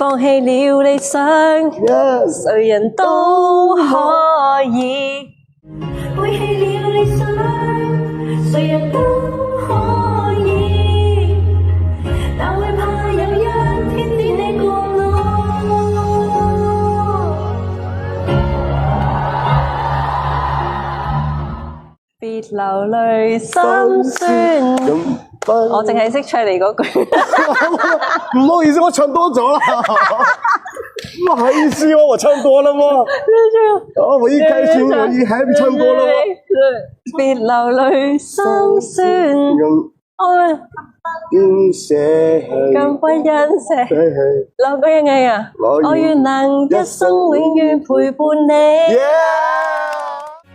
放棄了理想，誰人都可以。背棄了理想，誰人都可以，但會怕有一天使你降落。別流淚心酸。我淨係識唱你嗰句。唔好意思，我唱多咗啦。不好意思哦，我唱多了嗎？哦，我一開心，我一 happy 唱多了嗎？別流淚心酸。更不因捨。劉國英嗌啊！我願能一生永遠陪伴你。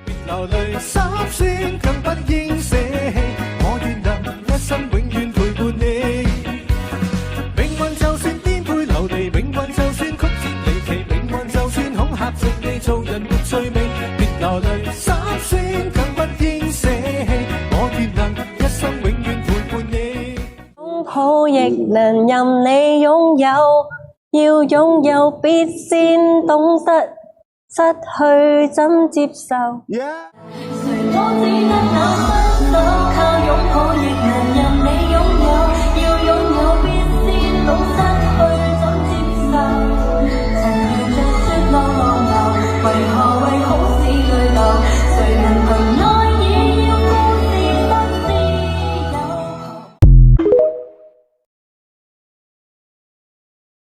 別流淚心酸，更不應捨棄。我願能一生永遠陪伴你。命運就算顛沛流離，命運就算曲折離奇，命運就算恐嚇着你，做人沒趣味。別流淚心酸，更不應捨棄。我願能一生永遠陪伴你。擁抱亦能任你擁有，要擁有必先懂得失去怎接受。誰我只得那分手，靠擁抱亦能任你擁